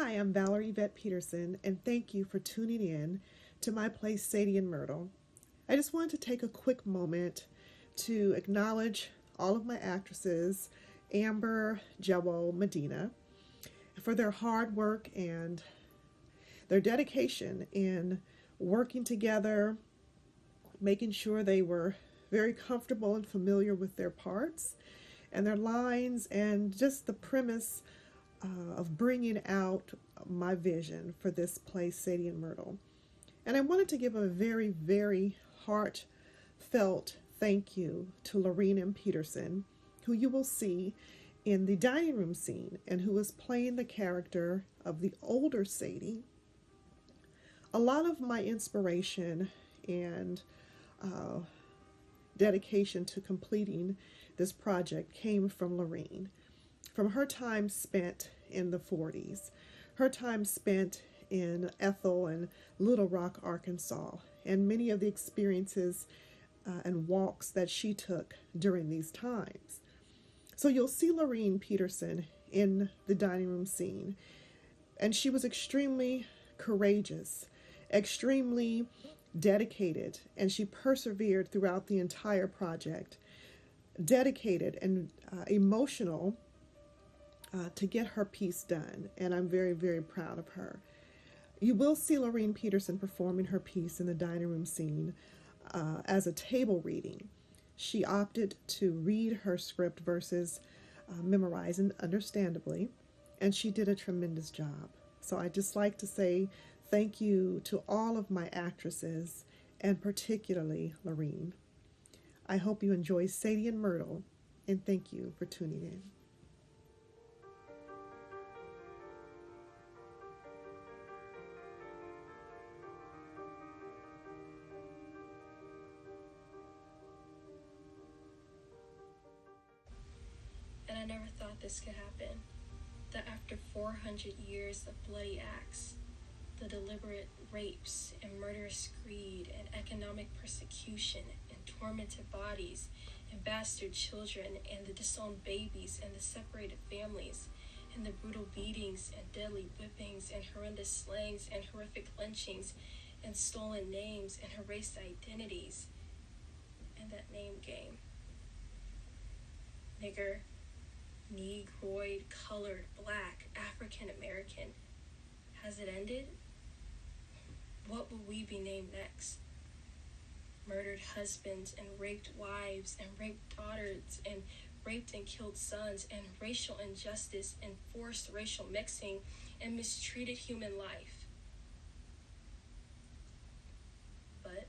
Hi, I'm Valerie Yvette Peterson, and thank you for tuning in to my play Sadie and Myrtle. I just wanted to take a quick moment to acknowledge all of my actresses, Amber, Jewel, Medina, for their hard work and their dedication in working together, making sure they were very comfortable and familiar with their parts and their lines, and just the premise of bringing out my vision for this play, Sadie and Myrtle. And I wanted to give a very, very heartfelt thank you to Lorene M. Peterson, who you will see in the dining room scene and who is playing the character of the older Sadie. A lot of my inspiration and dedication to completing this project came from Lorene, from her time spent in the 40s, her time spent in Ethel and Little Rock, Arkansas, and many of the experiences and walks that she took during these times. So you'll see Lorene Peterson in the dining room scene, and she was extremely courageous, extremely dedicated, and she persevered throughout the entire project, dedicated and emotional to get her piece done, and I'm very, very proud of her. You will see Lorene Peterson performing her piece in the dining room scene as a table reading. She opted to read her script versus memorizing, understandably, and she did a tremendous job. So I'd just like to say thank you to all of my actresses, and particularly Lorene. I hope you enjoy Sadie and Myrtle, and thank you for tuning in. And I never thought this could happen. That after 400 years of bloody acts, the deliberate rapes and murderous greed and economic persecution and tormented bodies and bastard children and the disowned babies and the separated families and the brutal beatings and deadly whippings and horrendous slayings and horrific lynchings and stolen names and erased identities and that name game. Nigger, Negroid, colored, black, African American. Has it ended? What will we be named next? Murdered husbands and raped wives and raped daughters and raped and killed sons and racial injustice and forced racial mixing and mistreated human life. But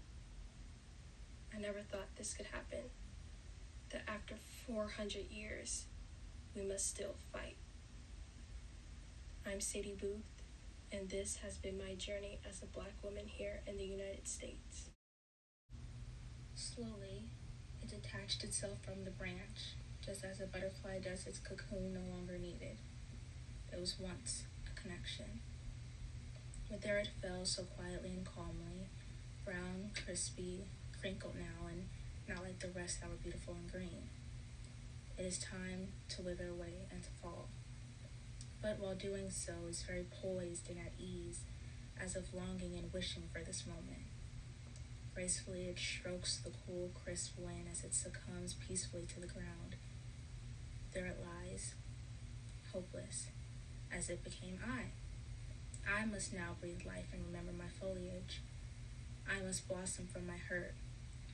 I never thought this could happen. That after 400 years, we must still fight. I'm Sadie Booth, and this has been my journey as a Black woman here in the United States. Slowly, it detached itself from the branch, just as a butterfly does its cocoon no longer needed. It was once a connection. But there it fell so quietly and calmly, brown, crispy, crinkled now, and not like the rest that were beautiful and green. It is time to wither away and to fall. But while doing so, is very poised and at ease, as if longing and wishing for this moment. Gracefully it strokes the cool, crisp land as it succumbs peacefully to the ground. There it lies, hopeless, as it became I. I must now breathe life and remember my foliage. I must blossom from my hurt,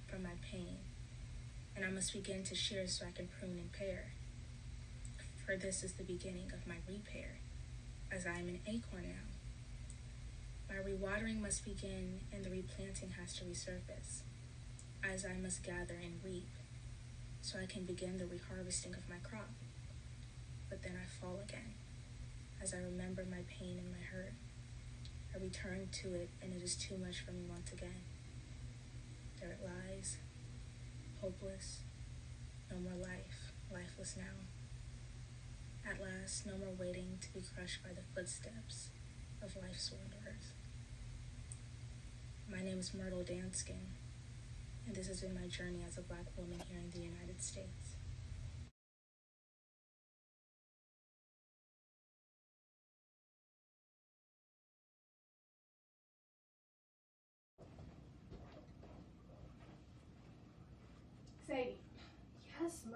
from my pain, and I must begin to shear so I can prune and pare. For this is the beginning of my repair, as I am an acorn now. My rewatering must begin, and the replanting has to resurface, as I must gather and reap, so I can begin the reharvesting of my crop. But then I fall again, as I remember my pain and my hurt. I return to it, and it is too much for me once again. There it lies, hopeless, no more life, lifeless now. At last, no more waiting to be crushed by the footsteps of life's wanderers. My name is Myrtle Danskin, and this has been my journey as a Black woman here in the United States.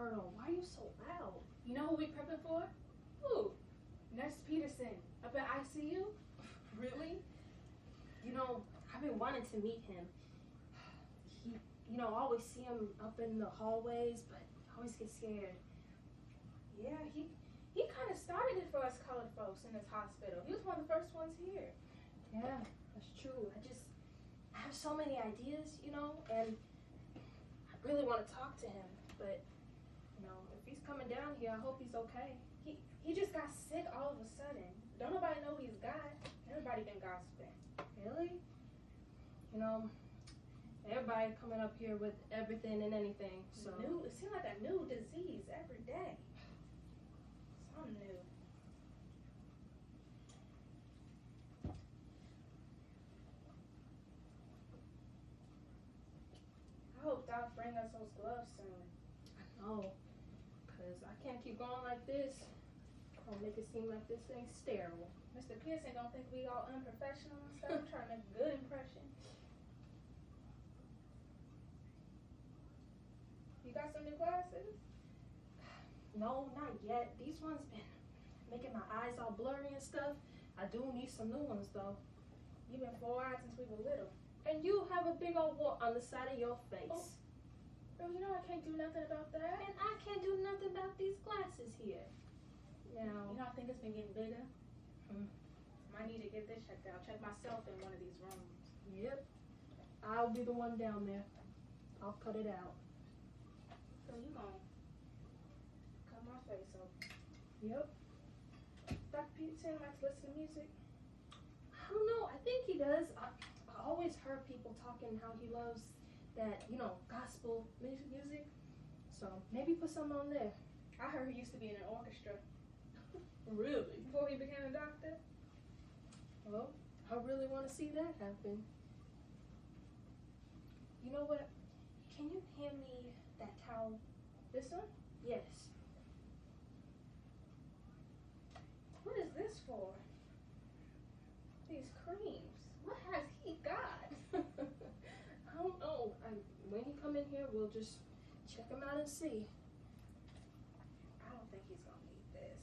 Myrtle, why are you so loud? You know who we prepping for? Who? Nurse Peterson, up at ICU. Really? You know, I've been wanting to meet him. He, I always see him up in the hallways, but I always get scared. Yeah, he kind of started it for us colored folks in this hospital. He was one of the first ones here. Yeah, that's true. I have so many ideas, and I really want to talk to him, but, if he's coming down here, I hope he's okay. He just got sick all of a sudden. Don't nobody know what he's got. Everybody been gossiping. Really? Everybody coming up here with everything and anything, so. It seems like a new disease every day. Something new. I hope Doc bring us those gloves soon. I know, because I can't keep going like this. I'll make it seem like this thing's sterile. Mr. Pearson don't think we all unprofessional and stuff. I'm trying to make a good impression. You got some new glasses? No, not yet. These ones been making my eyes all blurry and stuff. I do need some new ones though. You've been 4-eyed since we were little. And you have a big old wart on the side of your face. Oh. Girl, you know I can't do nothing about that. And I can't do nothing about these glasses here. Now, I think it's been getting bigger. Might need to get this checked out. Check myself in one of these rooms. Yep. I'll be the one down there. I'll cut it out. So you gonna cut my face off? Yep. Dr. Peterson likes to listen to music. I don't know. I think he does. I always heard people talking how he loves that, gospel music. So maybe put some on there. I heard he used to be in an orchestra. Really? Before he became a doctor? Well, I really want to see that happen. You know what? Can you hand me that towel? This one? Yes. What is this for? These creams. What has he got? I don't know. When he come in here, we'll just check him out and see. I don't think he's gonna need this.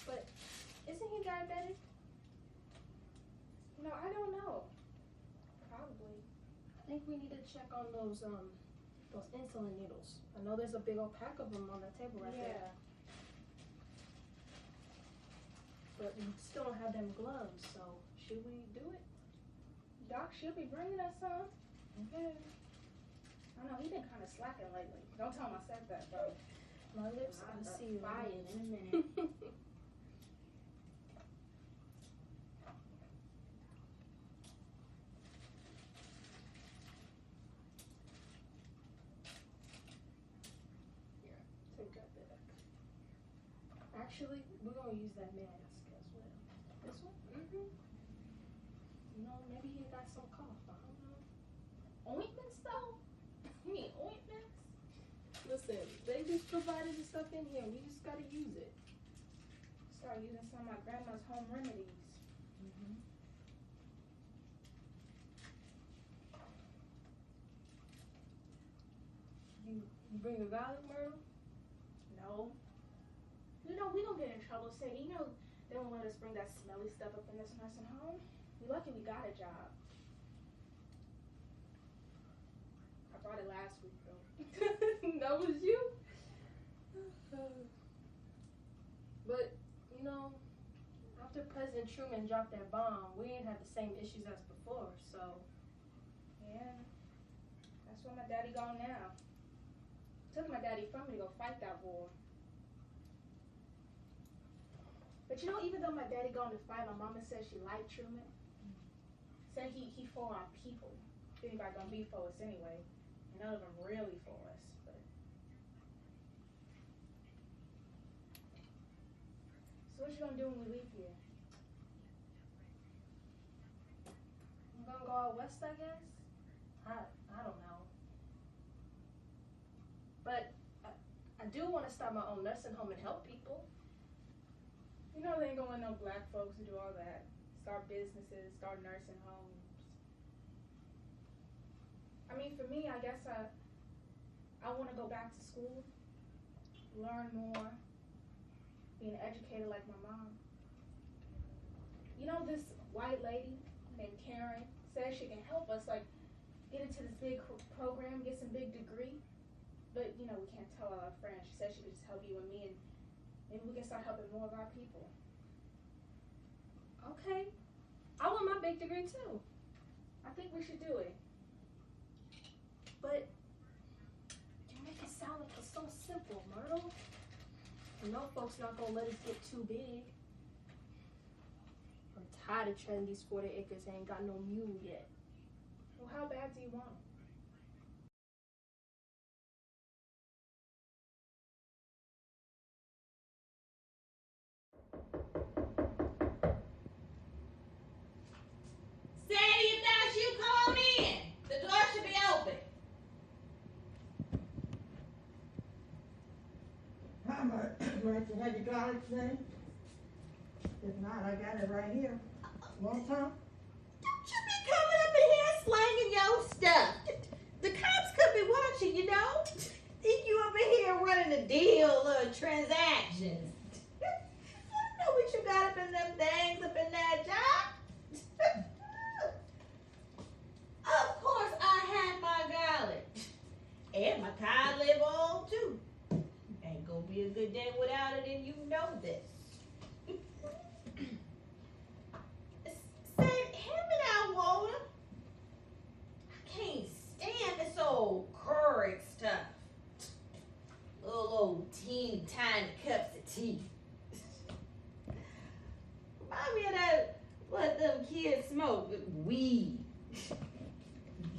But isn't he diabetic? I don't know. Probably. I think we need to check on those insulin needles. I know there's a big old pack of them on the table right there. But we still don't have them gloves, so should we do it? Doc should be bringing us some. Okay. I know, he been kind of slacking lately. Don't tell him I said that, though. My lips are sealed. Fire in a minute. Take that back. Actually, we're gonna use that mask as well. This one? Mm-hmm. Maybe he got some cough. I don't know. Ointments, though? You mean ointments? Listen, they just provided the stuff in here. We just gotta use it. Start using some of my grandma's home remedies. Mm-hmm. You bring the garlic, Myrtle? No. We don't get in trouble, Sadie. They don't let us bring that smelly stuff up in this nursing home. We lucky we got a job. I brought it last week, though. That was you? But, after President Truman dropped that bomb, we ain't had the same issues as before, so. Yeah. That's where my daddy gone now. Took my daddy from me to go fight that war. But even though my daddy gone to fight, my mama said she liked Truman. Said he for our people. Anybody gonna be for us anyway. And none of them really for us. But so what you gonna do when we leave here? I'm gonna go out west, I guess? I don't know. But I do want to start my own nursing home and help people. They ain't gonna let no black folks do all that. start businesses, start nursing homes. I mean, for me, I guess I want to go back to school, learn more, be an educator like my mom. You know, this white lady named Karen says she can help us, like, get into this big program, get some big degree. But, you know, we can't tell all our friends. She said she could just help you and me, and maybe we can start helping more of our people. Okay. I want my big degree, too. I think we should do it. But you make it sound like it's so simple, Myrtle. You know folks not going to let us get too big. I'm tired of treading these 40 acres and ain't got no mule yet. Well, how bad do you want it? Sadie, if that's you, come on in. The door should be open. Hi, Myrtle. Have you got it today? If not, I got it right here. Want some? Don't you be coming up in here slanging your stuff. The cops could be watching, you know. Think you up in here running a deal or transactions. I know what you got up in them things up in that job. Of course I had my garlic. And my cod liver on too. Ain't gonna be a good day without it, and you know this. Say, hand me that water. I can't stand this old Keurig stuff. Little old teeny tiny cups of tea. Remind me of that, what them kids smoke, weed.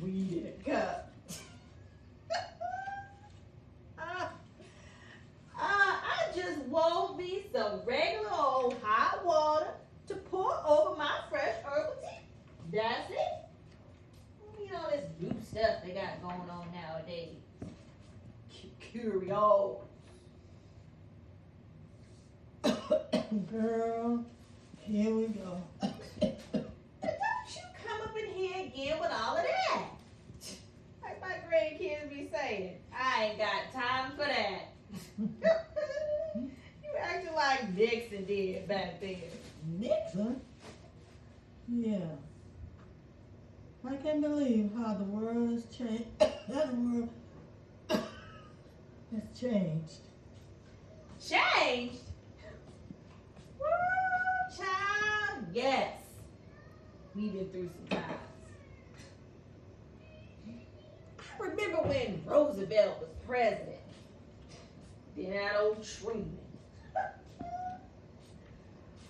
Weed in a cup. I just want me some regular old hot water to pour over my fresh herbal tea. That's it. You know this new stuff they got going on nowadays. Curio. Girl, here we go. Don't you come up in here again with all of that. Like my grandkids be saying, I ain't got time for that. You acting like Nixon did back then. Nixon? Yeah. I can't believe how the world has changed. How the world has changed. Changed? Woo, child, yes. We've been through some times. I remember when Roosevelt was president. Then that old Truman.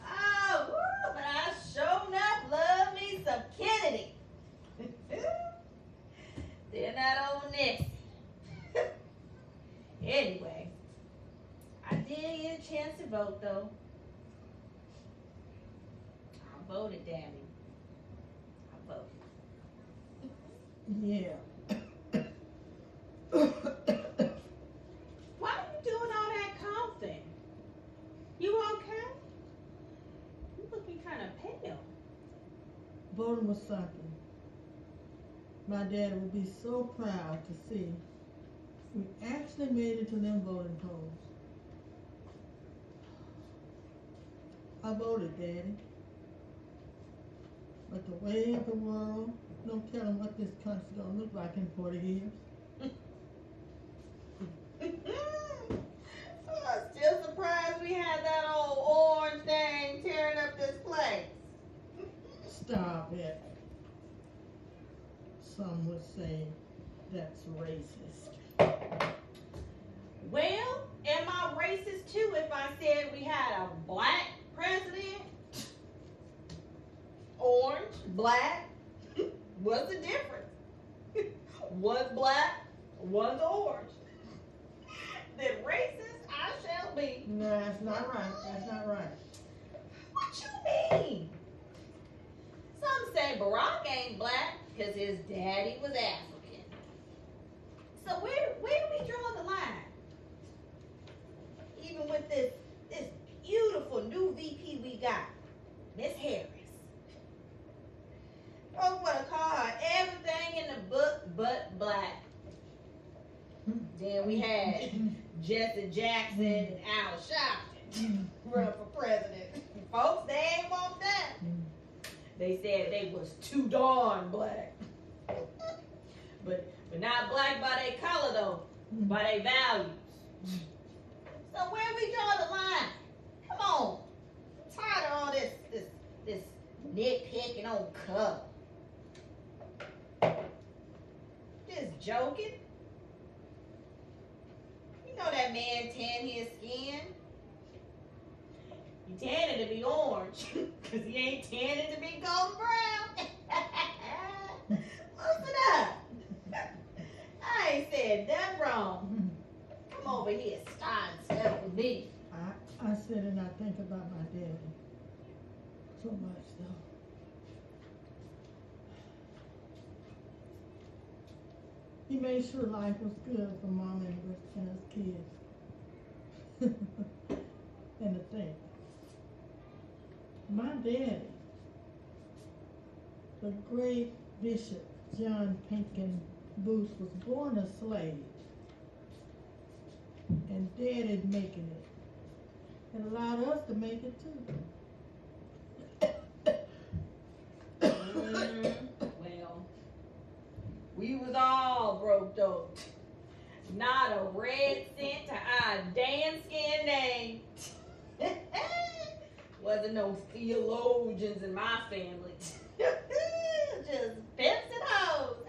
Oh, woo, but I sure enough love me some Kennedy. Then that old Nixon. Anyway, I did get a chance to vote though. I voted, damn it. I voted. Yeah. Why are you doing all that coughing? You okay? You looking kind of pale. Voting was something. My dad would be so proud to see we actually made it to them voting polls. I voted, Daddy. But the way of the world, no telling what this country's gonna look like in 40 years. I'm still surprised we had that old orange thing tearing up this place. Stop it. Some would say that's racist. Well, am I racist too if I said we had a black president? Orange, black, what's the difference? One's black, one's orange. Then racist I shall be. No, that's not right. That's not right. What you mean? Some say Barack ain't black because his daddy was African. So where do we draw the line? Even with this beautiful new VP we got, Miss Harris. Then we had Jesse Jackson and Al Sharpton run for president. Folks, they ain't want that. They said they was too darn black. but not black by their color though, by their values. So where we draw the line? Come on. I'm tired of all this nitpicking on color. Just joking. You know that man tan his skin. He tan it to be orange, cause he ain't tan it to be golden brown. Listen up. I ain't said nothing wrong. Come over here, starting stuff with me. I sit and I think about my daddy so much though. He made sure life was good for Mama and his kids. And to think, my daddy, the great Bishop John Pinkin Booth, was born a slave. And Daddy's making it. And allowed us to make it too. Well, we was all broke though. Not a red cent to our Danskin name. Wasn't no theologians in my family. Just pimps and hoes.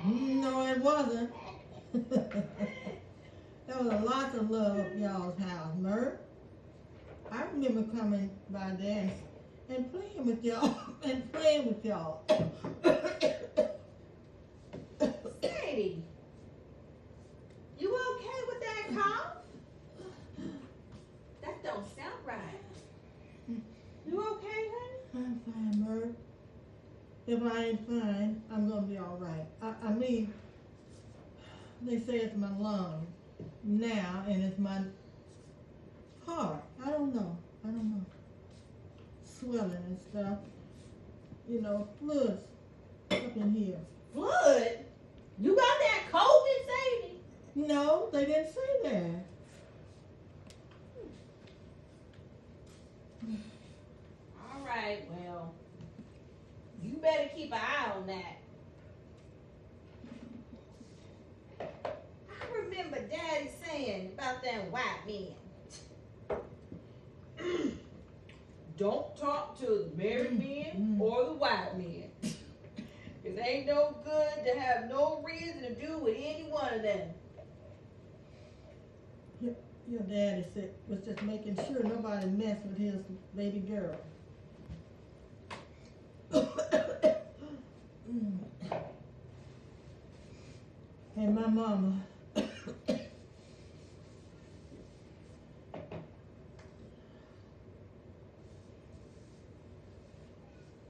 No, it wasn't. There was a lot of love at y'all's house, Myrtle. I remember coming by there and playing with y'all Sadie, you okay with that cough? That don't sound right. You okay, honey? I'm fine, Myrtle. If I ain't fine, I'm gonna be all right. I mean, they say it's my lungs now, and it's my heart. I don't know. Swelling and stuff. You know, fluids up in here. Blood? You got that COVID, Sadie? No, they didn't say that. All right, well, you better keep an eye on that. I remember Daddy saying about them white men. Don't talk to the married men or the white men. It ain't no good to have no reason to do with any one of them. Your daddy was just making sure nobody messed with his baby girl. And my mama.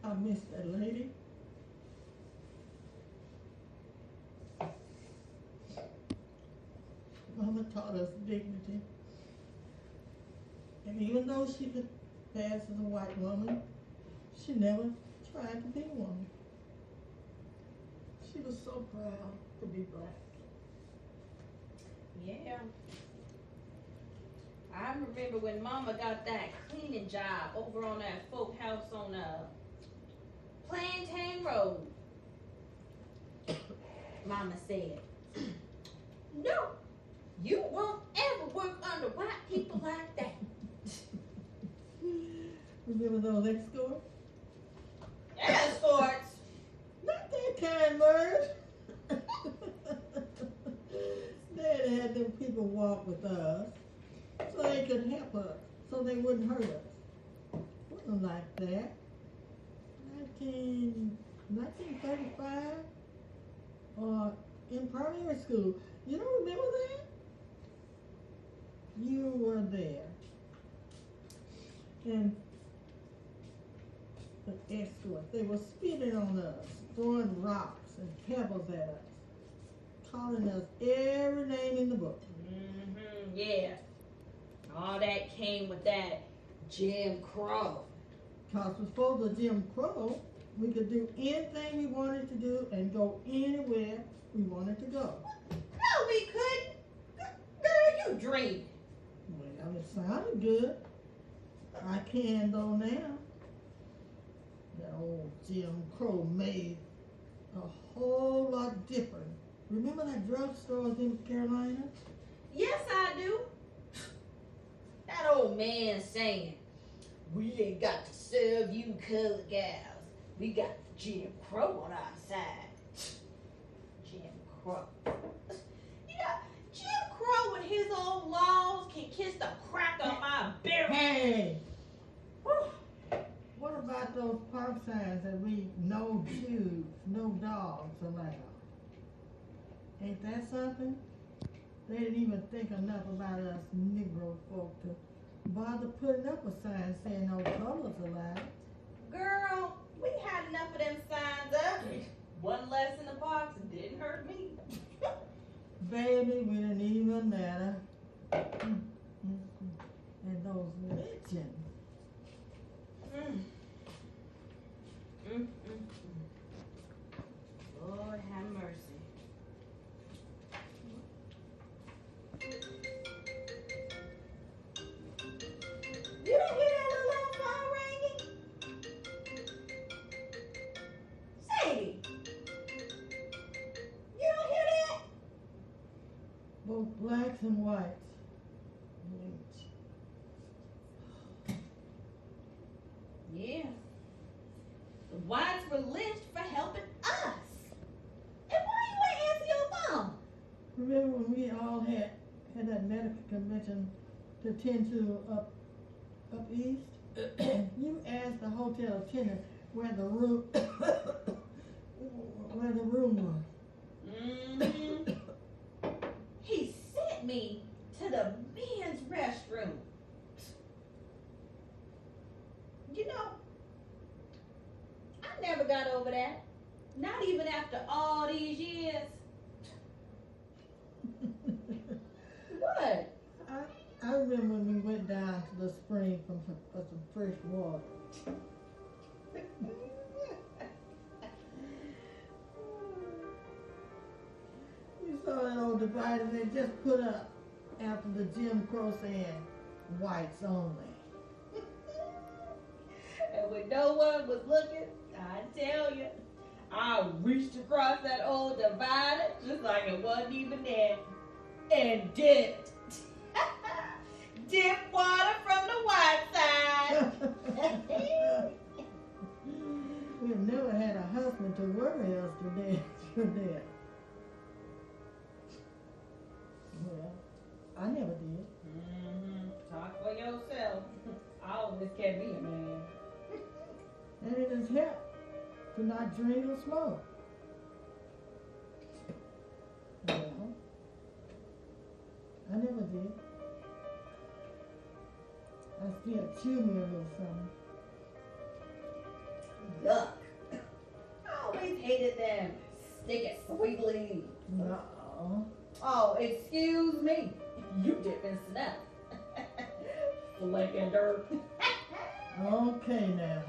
I miss that lady. Mama taught us dignity. And even though she could pass as a white woman, she never tried to be one. She was so proud to be black. Yeah. I remember when Mama got that cleaning job over on that folk house on Plantain Road. Mama said, "No, you won't ever work under white people like that." Remember those escorts? Escorts? Not that kind, Merv. Daddy had them people walk with us so they could help us, so they wouldn't hurt us. Wasn't like that. 1935 or in primary school. You don't remember that? You were there. And the escorts, they were spitting on us, throwing rocks and pebbles at us, calling us every name in the book. Yeah. All that came with that Jim Crow. Because before the Jim Crow, we could do anything we wanted to do and go anywhere we wanted to go. No, we couldn't. you dreaming? Well, it sounded good. I can though now. That old Jim Crow made a whole lot different. Remember that drugstore in Carolina? Yes, I do. That old man saying, we ain't got to serve you colored gals. We got Jim Crow on our side. Jim Crow. Yeah, Jim Crow and his old laws can kiss the crack of my barrel. Hey! What about those park signs that read no shoes, no dogs allowed? Ain't that something? They didn't even think enough about us Negro folk to bother putting up a sign saying no colors allowed. Girl, we had enough of them signs up. One less in the box and didn't hurt me. Baby, we didn't even matter. And those legends. Lord have mercy. You don't hear that little alarm phone ringing? Sadie, you don't hear that? Both blacks and whites. Yeah. The whites were lynched for helping us. And why you ain't answer your phone? Remember when we all had that medical convention to attend to up east? You asked the hotel attendant where the room was. Mm-hmm. He sent me to the men's restroom. You know, I never got over that. Not even after all these years. What? I remember when we went down to the spring for some fresh water. You saw that old divider they just put up after the Jim Crow saying whites only. And when no one was looking, I tell you, I reached across that old divider just like it wasn't even there. And dipped. Dip water from the white side. We've never had a husband to worry us to death. Well, I never did. Mm-hmm. Talk for yourself. I always kept me a man. And it has helped to not drink or smoke. Well, I never did. I still chew me a little something. Yuck. I always hated them. Stick it sweet leaves. No. Oh, excuse me. You dip in snuff. Flecking dirt. Okay now.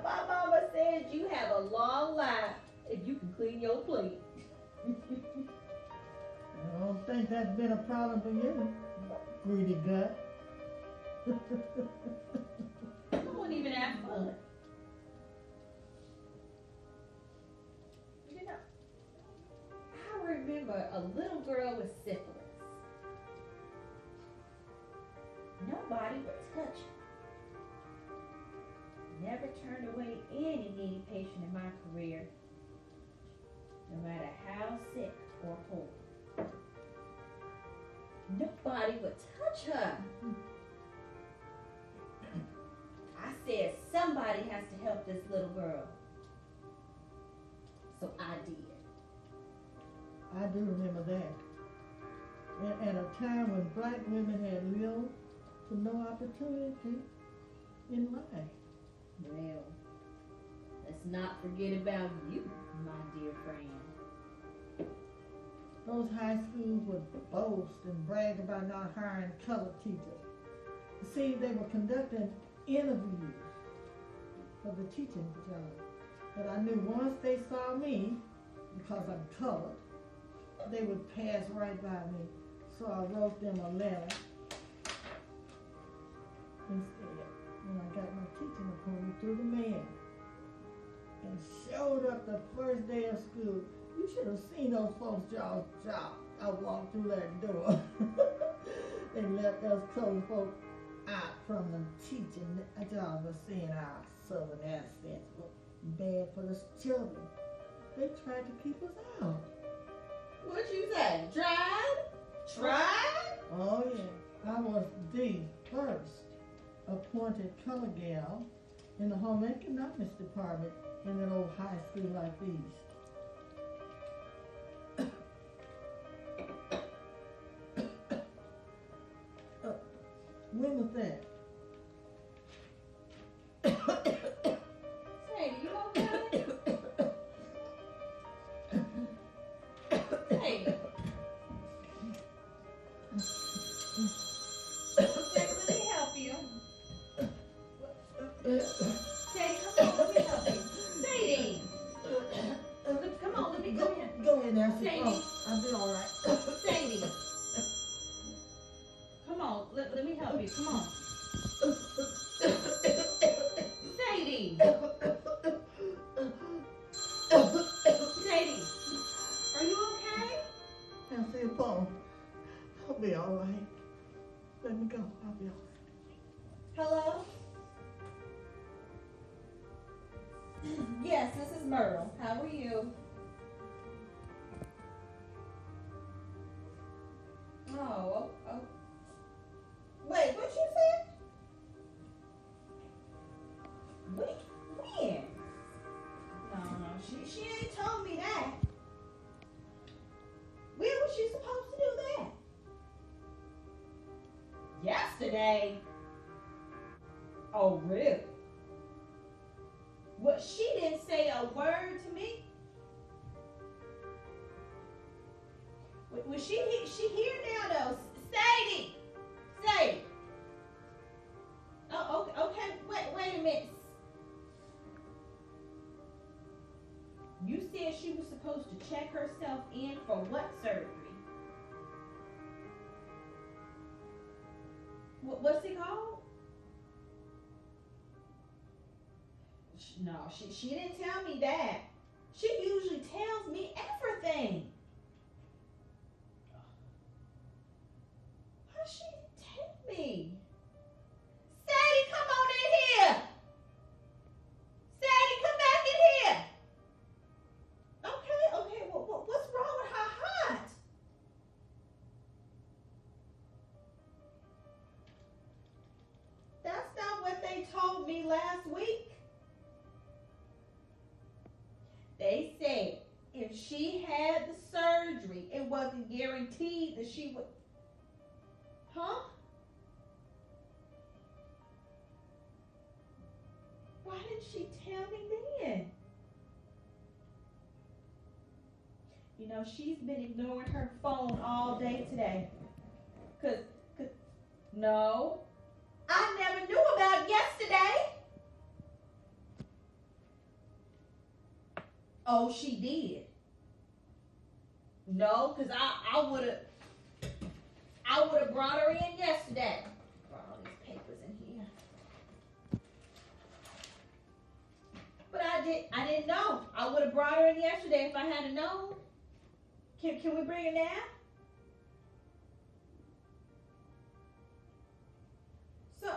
My mama said you have a long life if you can clean your plate. I don't think that's been a problem for you, greedy gut. I won't even have fun. You know, I remember a little girl with syphilis. Nobody would touch her. Never turned away any needy patient in my career, no matter how sick or poor. Nobody would touch her. I said somebody has to help this little girl. So I did. I do remember that. At a time when black women had little to no opportunity in life. Well, let's not forget about you, my dear friend. Those high schools would boast and brag about not hiring colored teachers. You see, they were conducting interviews for the teaching job. But I knew once they saw me, because I'm colored, they would pass right by me. So I wrote them a letter instead. And I got my teaching appointment through the mail. And showed up the first day of school. You should have seen those folks' jaws drop. I walked through that door. They let us close folks out from the teaching jobs of seeing our southern accents. Bad for the children. They tried to keep us out. What you say? Tried? Oh yeah. I was the first appointed color gal in the home economics department in an old high school like these. When was that? Sadie, you okay? Sadie. Sadie, let me help you. Sadie, come on, let me help you. Sadie. Come on, let me go in. Go in there. Sadie. Oh, I'll be all right. Sadie. Come on, let me help you. Come on. Sadie. Sadie. Are you okay? I'll see you, Paul. I'll be all right. Let me go. I'll be all right. Hello? Yes, this is Myrtle. How are you? Oh. Wait, what you said? When? No, she ain't told me that. When was she supposed to do that? Yesterday. Oh, really? Well, she didn't say a word to me. Was she here now though? Sadie! Oh, okay. Wait a minute. You said she was supposed to check herself in for what surgery? What's it called? No, she didn't tell me that. She usually tells me everything. Why she tell me? Sadie, come on in here. Sadie, come back in here. Okay. What's wrong with her heart? That's not what they told me last week. They said if she had the surgery, it wasn't guaranteed that she would. Huh? Why didn't she tell me then? You know, she's been ignoring her phone all day today. Cause no, I never knew about yesterday. Oh, she did. No, because I would have brought her in yesterday. Brought all these papers in here. But I didn't know. I would have brought her in yesterday if I had known. Can we bring her now? So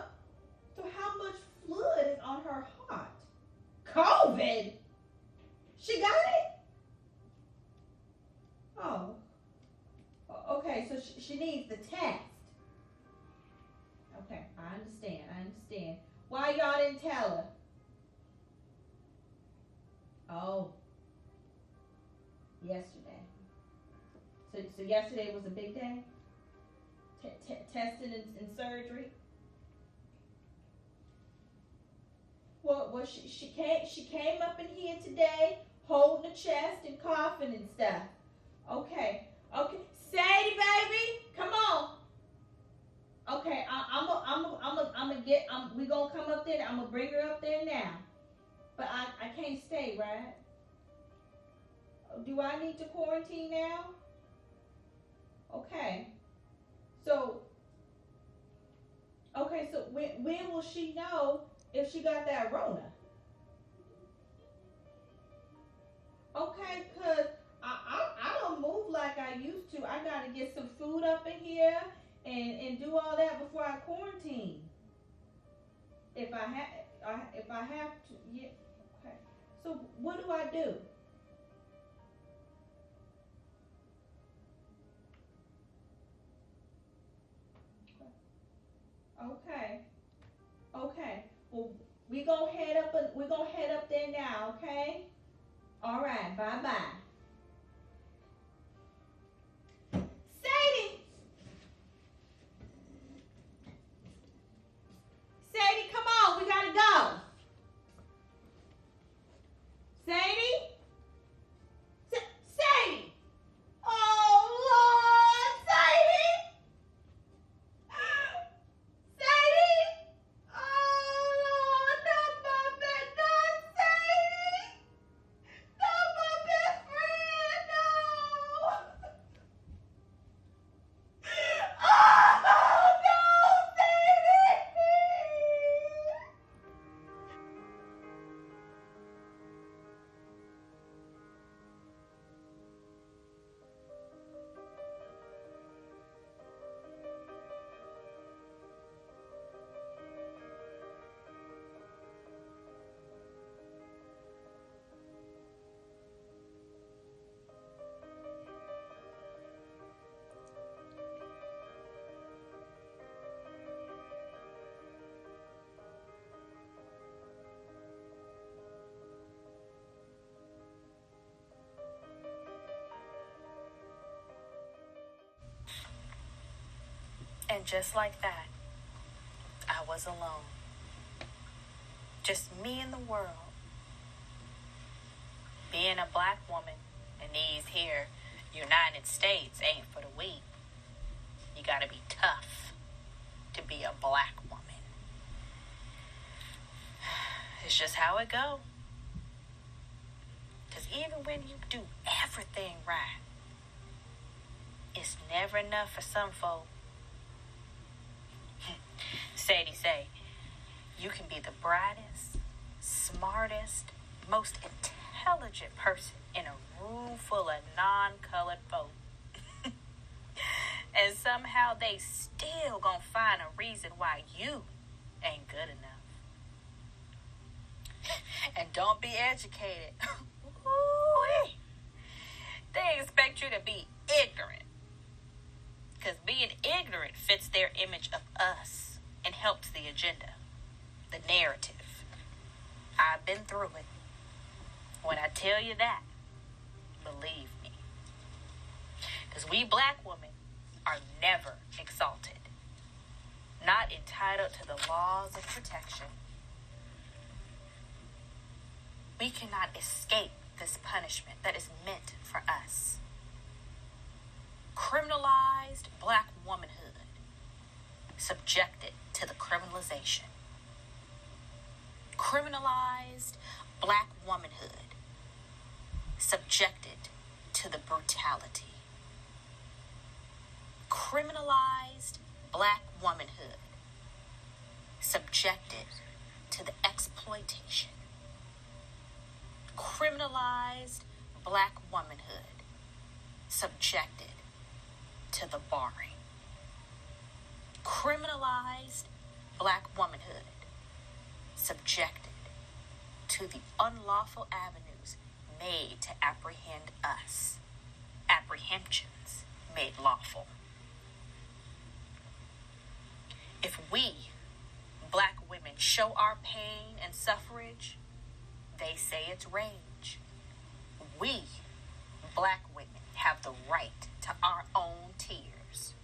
how much fluid is on her heart? COVID? She got it? Oh. Okay, so she needs the test. Okay, I understand. Why y'all didn't tell her? Oh. Yesterday. So yesterday was a big day? Testing and surgery? Well, she came up in here today, holding the chest and coughing and stuff. Okay. Sadie, baby, come on. Okay, we gonna come up there. I'm gonna bring her up there now. But I can't stay, right? Do I need to quarantine now? Okay. So, when will she know if she got that Rona? Okay, cause I don't move like I used to. I gotta get some food up in here and do all that before I quarantine. If I have to, yeah. Okay. So what do I do? Okay. Okay. Well, we're gonna head up there now. Okay. All right. Bye bye. Sadie. Sadie, come on. We gotta go. Sadie. Sadie. Oh Lord, Sadie. Sadie. Oh Lord, not my best, not Sadie. Not my best friend, no. Oh no, Sadie. And just like that, I was alone. Just me in the world. Being a black woman in these here United States ain't for the weak. You gotta be tough to be a black woman. It's just how it go. 'Cause even when you do everything right, it's never enough for some folk. Sadie say, you can be the brightest, smartest, most intelligent person in a room full of non-colored folk. And somehow they still gonna find a reason why you ain't good enough. And don't be educated. Ooh-wee. They expect you to be ignorant. Because being ignorant fits their image of us and helps the agenda, the narrative. I've been through it. When I tell you that, believe me. Because we black women are never exalted, not entitled to the laws of protection. We cannot escape this punishment that is meant for us. Criminalized black womanhood, subjected to the criminalization. Criminalized black womanhood, subjected to the brutality. Criminalized black womanhood, subjected to the exploitation. Criminalized black womanhood, subjected to the barring. Criminalized black womanhood, subjected to the unlawful avenues made to apprehend us. Apprehensions made lawful. If we, black women, show our pain and suffrage, they say it's rage. We, black women, have the right to our own tears.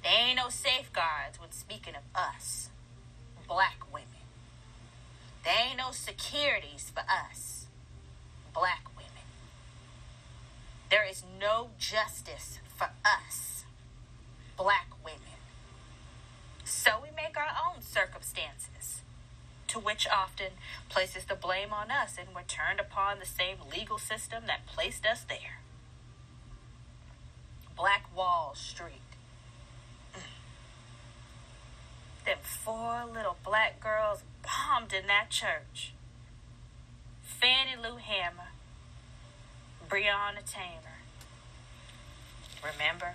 There ain't no safeguards when speaking of us, black women. There ain't no securities for us, black women. There is no justice for us, black women. So we make our own circumstances, to which often places the blame on us, and we're turned upon the same legal system that placed us there. Black Wall Street. Them 4 little black girls bombed in that church. Fannie Lou Hammer, Breonna Taylor. Remember?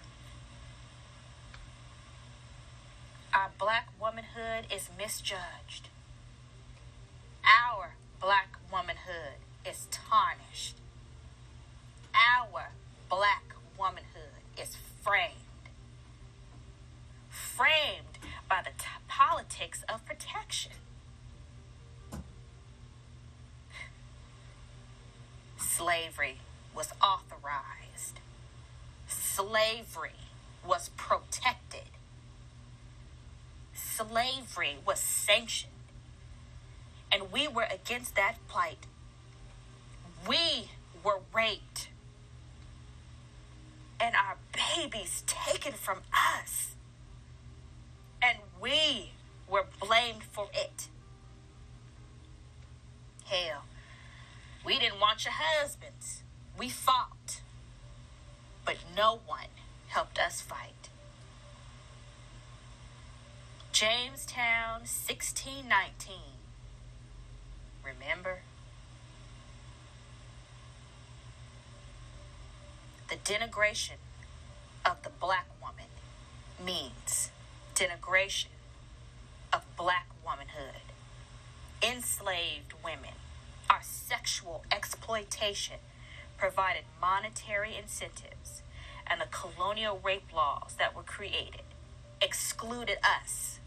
Our black womanhood is misjudged. Our black womanhood is tarnished. Our black womanhood is framed. Framed by the politics of protection. Slavery was authorized. Slavery was protected. Slavery was sanctioned. And we were against that plight. We were raped. And our babies taken from us. And we were blamed for it. Hell, we didn't want your husbands. We fought. But no one helped us fight. Jamestown, 1619. Remember? The denigration of the black woman means denigration of black womanhood. Enslaved women, our sexual exploitation provided monetary incentives, and the colonial rape laws that were created excluded us,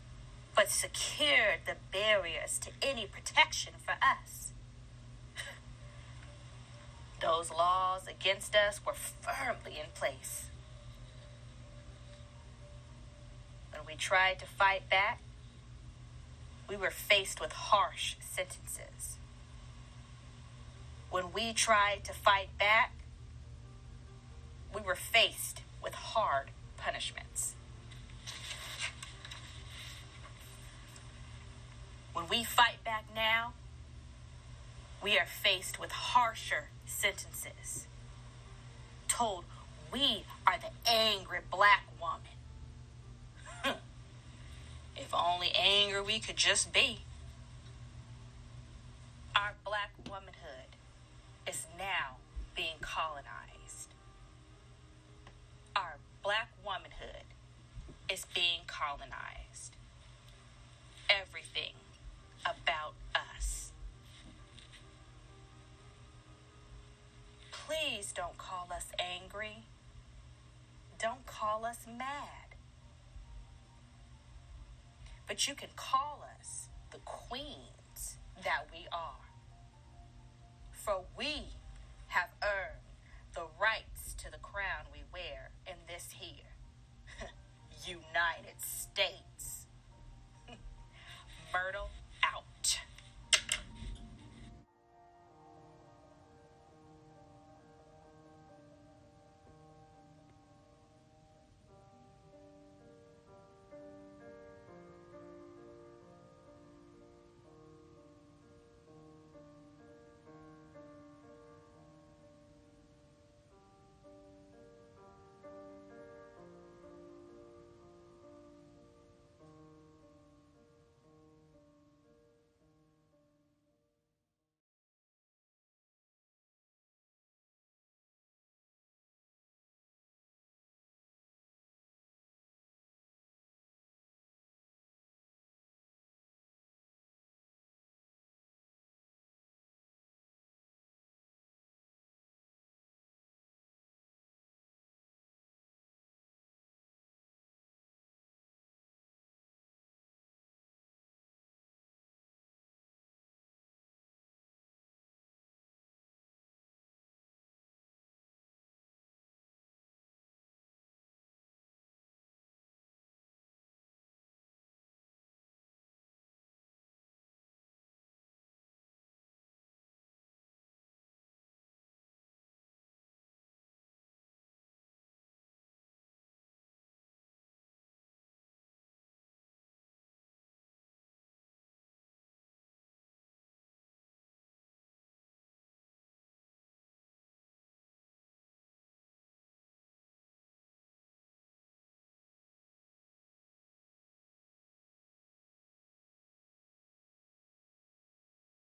but secured the barriers to any protection for us. Those laws against us were firmly in place. When we tried to fight back, we were faced with harsh sentences. When we tried to fight back, we were faced with hard punishments. When we fight back now, we are faced with harsher sentences. Told we are the angry black woman. If only angry we could just be. Our black womanhood is now being colonized. Our black womanhood is being colonized. Everything about us. Please don't call us angry. Don't call us mad. But you can call us the queens that we are. For we have earned the rights to the crown we wear in this here United States.